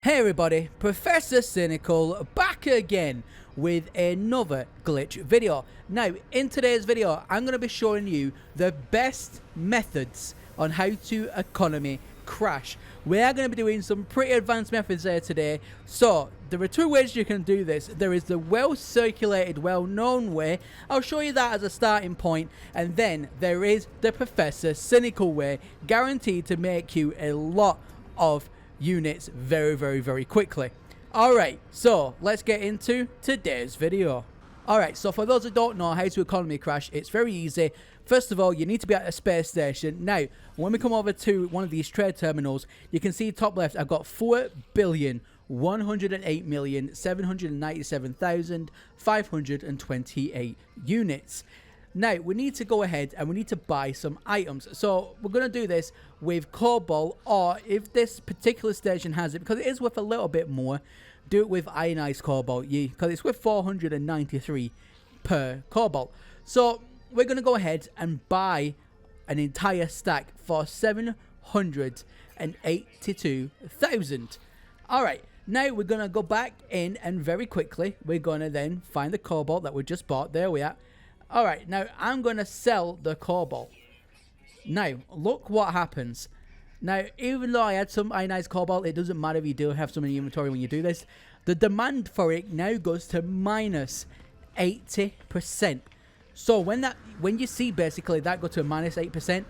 Hey everybody, Professor Cynical back again with another glitch video. Now, in today's video, I'm going to be showing you the best methods on how to economy crash. We are going to be doing some pretty advanced methods there today. So, there are two ways you can do this. There is the well-circulated, well-known way. I'll show you that as a starting point. And then there is the Professor Cynical way, guaranteed to make you a lot of units very quickly. Alright, so let's get into today's video. Alright, so for those who don't know how to economy crash, it's very easy. First of all, you need to be at a space station. Now, when we come over to one of these trade terminals, you can see top left, I've got 4,108,797,528 units. Now, we need to go ahead and we need to buy some items. So, we're going to do this with Cobalt, or if this particular station has it, because it is worth a little bit more, do it with Ionized Cobalt, because it's worth 493 per Cobalt. So, we're going to go ahead and buy an entire stack for 782,000. Alright, now we're going to go back in and very quickly, we're going to then find the Cobalt that we just bought. There we are. Alright, now I'm going to sell the Cobalt. Now, look what happens. Now, even though I had some ionized Cobalt, it doesn't matter if you do have some in the inventory when you do this. The demand for it now goes to minus 80%. So when you see basically that go to minus 8%,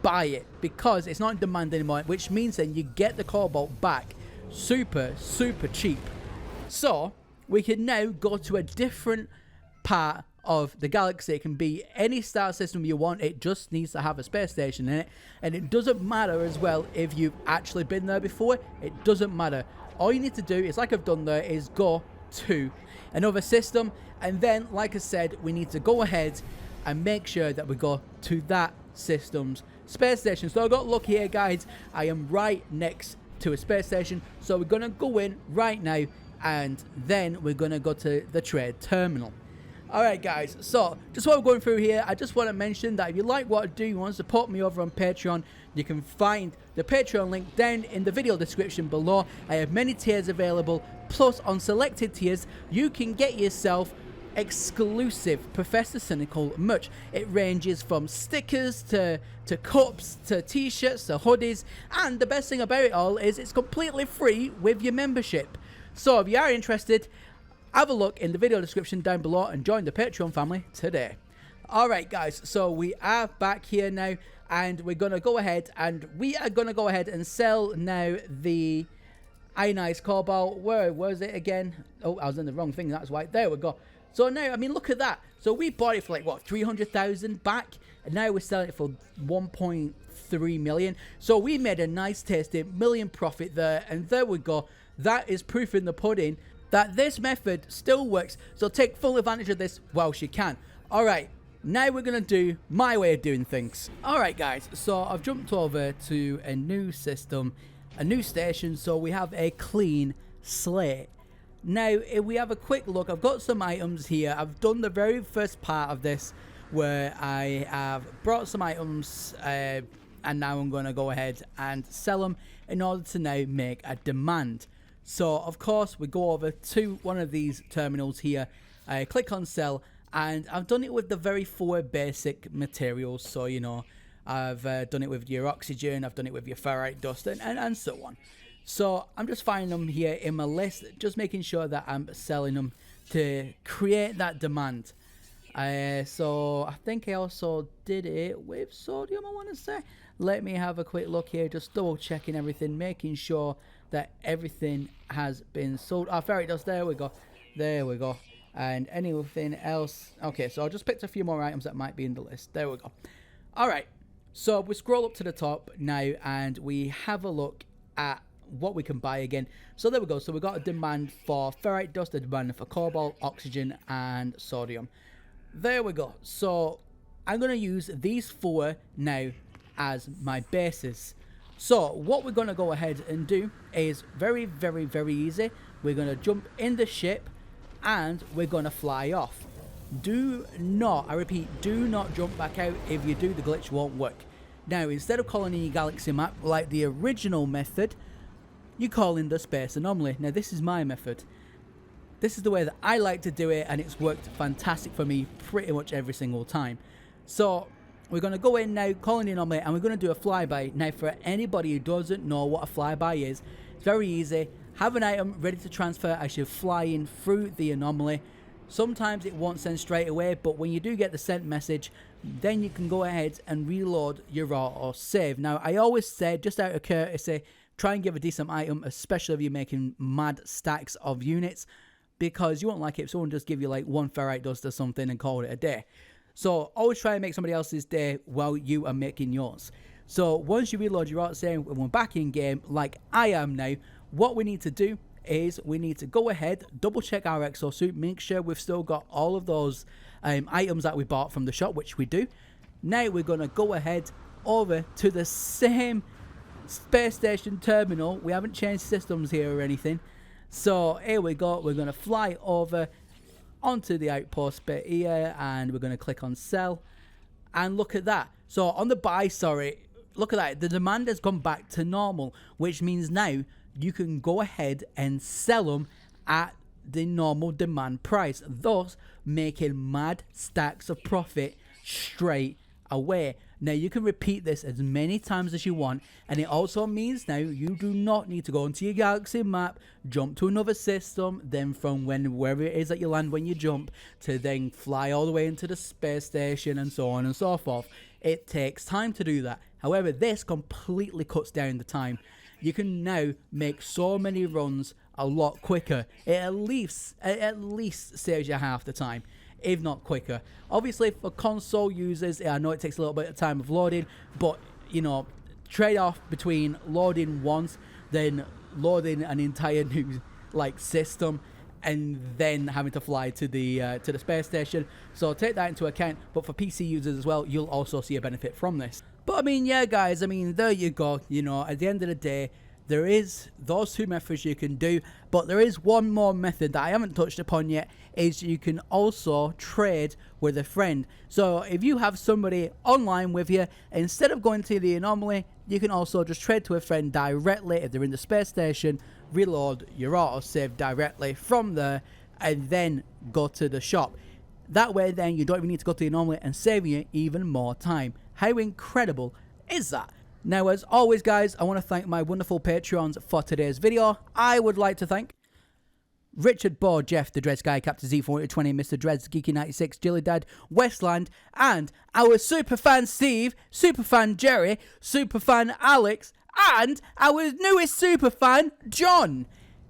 buy it. Because it's not in demand anymore, which means then you get the Cobalt back super cheap. So, we can now go to a different part of the galaxy. It can be any star system you want. It just needs to have a space station in it, and it doesn't matter as well if you've actually been there before. It doesn't matter. All you need to do is, like I've done there, is go to another system, and then like I said, we need to go ahead and make sure that we go to that system's space station. So I got lucky here, guys. I am right next to a space station, so we're gonna go in right now, and then we're gonna go to the trade terminal. Alright guys, so just while we're going through here, I just want to mention that if you like what I do, you want to support me over on Patreon, you can find the Patreon link down in the video description below. I have many tiers available, plus on selected tiers, you can get yourself exclusive Professor Cynical merch. It ranges from stickers to cups to t-shirts to hoodies, and the best thing about it all is it's completely free with your membership. So if you are interested, have a look in the video description down below and join the Patreon family today. Alright guys, so we are back here now, and we're going to go ahead and sell now the ionized Cobalt. Where was it again? Oh, I was in the wrong thing, that's why. There we go. So now, I mean, look at that. So we bought it for like, what, 300,000 back? And now we're selling it for 1.3 million. So we made a nice tasty million profit there, and there we go. That is proof in the pudding that this method still works, so take full advantage of this whilst you can. Alright, now we're going to do my way of doing things. Alright guys, so I've jumped over to a new system, a new station, so we have a clean slate. Now, if we have a quick look, I've got some items here. I've done the very first part of this where I have brought some items, and now I'm going to go ahead and sell them in order to now make a demand. So, of course, we go over to one of these terminals here, click on sell, and I've done it with the very four basic materials. So, you know, I've done it with your oxygen, I've done it with your ferrite dust, and so on. So, I'm just finding them here in my list, just making sure that I'm selling them to create that demand. So, I think I also did it with sodium, I want to say. Let me have a quick look here, just double checking everything, making sure that everything has been sold. Oh, ferrite dust, there we go. There we go. And anything else? Okay, so I just picked a few more items that might be in the list. There we go. Alright, so we scroll up to the top now, and we have a look at what we can buy again. So there we go. So we got a demand for ferrite dust, a demand for cobalt, oxygen, and sodium. There we go. So I'm going to use these four now as my basis. So what we're going to go ahead and do is very easy. We're going to jump in the ship, and we're going to fly off. Do not, I repeat, do not jump back out. If you do, the glitch won't work. Now, instead of calling in your galaxy map like the original method, you call in the space anomaly. Now this is my method. This is the way that I like to do it, and it's worked fantastic for me pretty much every single time. So we're going to go in now, call in the anomaly, and we're going to do a flyby. Now for anybody who doesn't know what a flyby is, it's very easy. Have an item ready to transfer as you're flying through the anomaly. Sometimes it won't send straight away, but when you do get the sent message, then you can go ahead and reload your auto save. Now I always say, just out of courtesy, try and give a decent item, especially if you're making mad stacks of units, because you won't like it if someone just give you like one ferrite dust or something and call it a day. So always try and make somebody else's day while you are making yours. So once you reload your autosave and we're back in game like I am now, what we need to do is we need to go ahead, double check our exosuit, make sure we've still got all of those items that we bought from the shop, which we do. Now we're going to go ahead over to the same space station terminal. We haven't changed systems here or anything. So here we go, we're going to fly over onto the outpost bit here, and we're going to click on sell, and look at that. So on the buy, look at that, the demand has gone back to normal, which means now you can go ahead and sell them at the normal demand price, thus making mad stacks of profit straight away. Now you can repeat this as many times as you want, and it also means now you do not need to go into your galaxy map, jump to another system, then from wherever it is that you land when you jump, to then fly all the way into the space station and so on and so forth. It takes time to do that. However, this completely cuts down the time. You can now make so many runs a lot quicker. It at least saves you half the time, if not quicker. Obviously for console users, I know it takes a little bit of time of loading, but you know, trade off between loading once, then loading an entire new like system, and then having to fly to the space station. So take that into account. But for PC users as well, you'll also see a benefit from this. But I mean, yeah guys, I mean, there you go. You know, at the end of the day, there is those two methods you can do, but there is one more method that I haven't touched upon yet, is you can also trade with a friend. So if you have somebody online with you, instead of going to the anomaly, you can also just trade to a friend directly if they're in the space station, reload your autosave directly from there, and then go to the shop. That way then you don't even need to go to the anomaly, and save you even more time. How incredible is that? Now, as always, guys, I want to thank my wonderful Patreons for today's video. I would like to thank Richard, Bo, Jeff, The Dread Sky, Captain Z420, Mr. Dreads, Geeky96, Jilly Dad, Westland, and our superfan Steve, superfan Jerry, superfan Alex, and our newest superfan, John.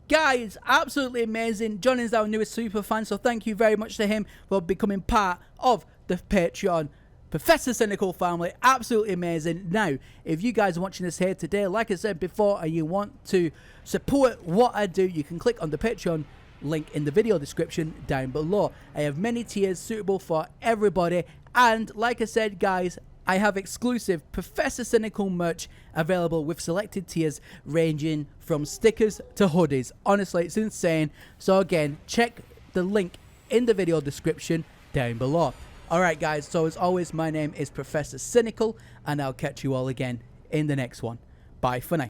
Guys, absolutely amazing. John is our newest superfan, so thank you very much to him for becoming part of the Patreon Professor Cynical family. Absolutely amazing. Now, if you guys are watching this here today, like I said before, and you want to support what I do, you can click on the Patreon link in the video description down below. I have many tiers suitable for everybody, and like I said, guys, I have exclusive Professor Cynical merch available with selected tiers ranging from stickers to hoodies. Honestly, it's insane. So again, check the link in the video description down below. Alright guys, so as always, my name is Professor Cynical, and I'll catch you all again in the next one. Bye for now.